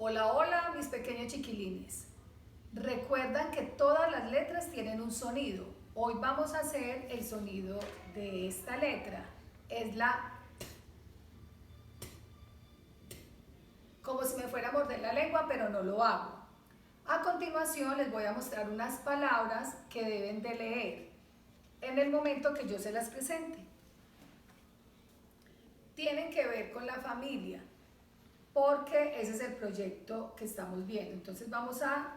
Hola, hola, mis pequeños chiquilines. Recuerdan que todas las letras tienen un sonido. Hoy vamos a hacer el sonido de esta letra. Es la... como si me fuera a morder la lengua, pero no lo hago. A continuación les voy a mostrar unas palabras que deben de leer en el momento que yo se las presente. Tienen que ver con la familia, porque ese es el proyecto que estamos viendo. Entonces vamos a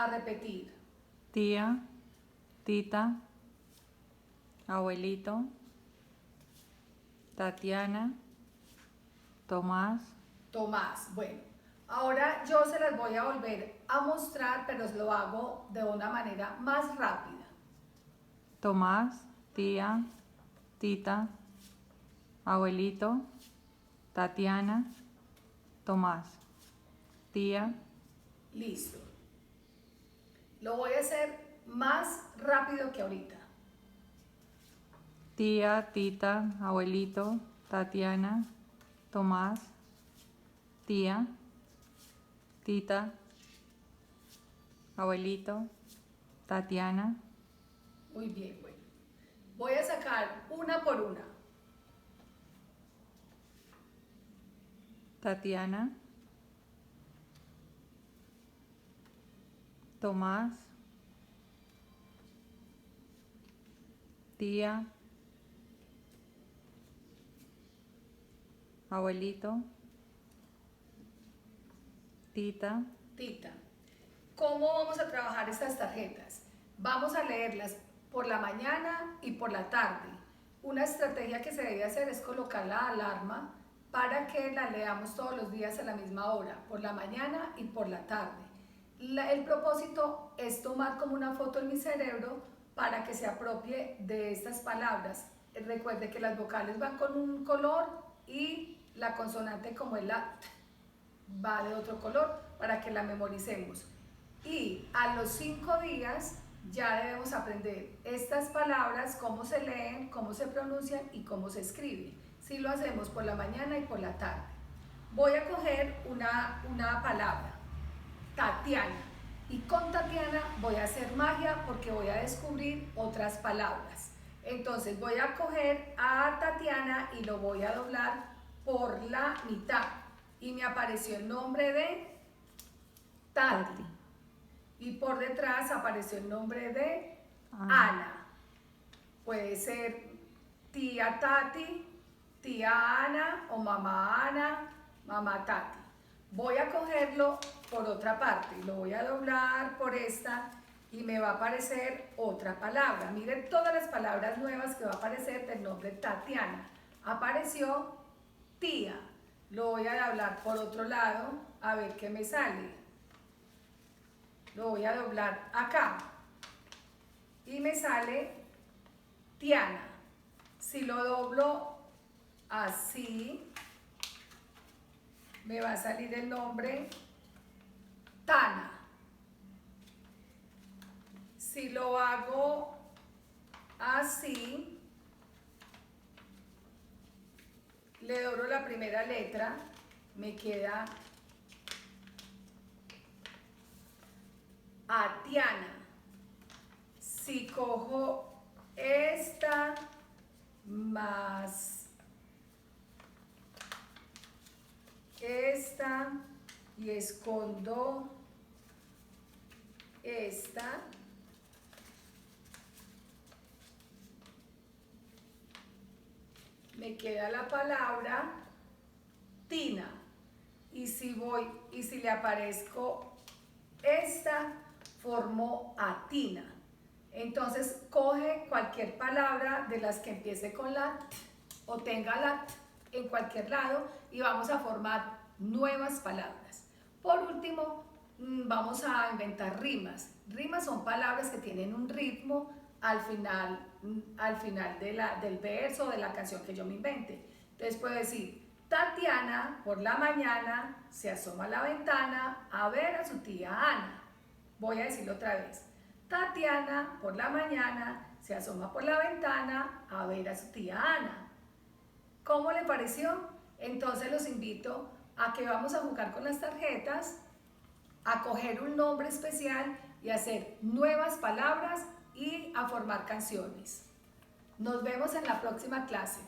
repetir. Tía, tita, abuelito, Tatiana, Tomás, Tomás. Bueno, ahora yo se las voy a volver a mostrar, pero lo hago de una manera más rápida. Tomás, tía, tita, abuelito, Tatiana, Tomás, tía, Listo. Lo voy a hacer más rápido que ahorita. tía, tita, abuelito, Tatiana, Tomás, tía, tita, abuelito, Tatiana, Muy bien, bueno. Voy a sacar una por una. Tatiana, Tomás, tía, abuelito, tita, Tita. ¿Cómo vamos a trabajar estas tarjetas? Vamos a leerlas por la mañana y por la tarde. Una estrategia que se debe hacer es colocar la alarma para que la leamos todos los días a la misma hora, por la mañana y por la tarde. El propósito es tomar como una foto en mi cerebro para que se apropie de estas palabras. Recuerde que las vocales van con un color y la consonante, como es la t, va de otro color, para que la memoricemos. Y a los 5 días ya debemos aprender estas palabras, cómo se leen, cómo se pronuncian y cómo se escriben. Si lo hacemos por la mañana y por la tarde. Voy a coger una palabra, Tatiana. Y con Tatiana voy a hacer magia porque voy a descubrir otras palabras. Entonces voy a coger a Tatiana y lo voy a doblar por la mitad. Y me apareció el nombre de Tati. Y por detrás apareció el nombre de Ana. Puede ser tía Tati, tía Ana o mamá Ana, mamá Tati. Voy a cogerlo por otra parte, lo voy a doblar por esta y me va a aparecer otra palabra. Miren todas las palabras nuevas que va a aparecer del nombre Tatiana. Apareció tía. Lo voy a doblar por otro lado a ver qué me sale. Lo voy a doblar acá y me sale Tiana. Si lo doblo así, me va a salir el nombre Tana. Si lo hago así, le doblo la primera letra, me queda Atiana. Si cojo esta más esta y escondo esta, me queda la palabra Tina. Y si le aparezco esta, formo a Tina. Entonces coge cualquier palabra de las que empiece con la t o tenga la t en cualquier lado y vamos a formar nuevas palabras. Por último, vamos a inventar rimas. Rimas son palabras que tienen un ritmo al final del verso o de la canción que yo me invente. Entonces puedo decir, Tatiana por la mañana se asoma a la ventana a ver a su tía Ana. Voy a decirlo otra vez. Tatiana por la mañana se asoma por la ventana a ver a su tía Ana. ¿Cómo le pareció? Entonces los invito a que vamos a jugar con las tarjetas, a coger un nombre especial y hacer nuevas palabras y a formar canciones. Nos vemos en la próxima clase.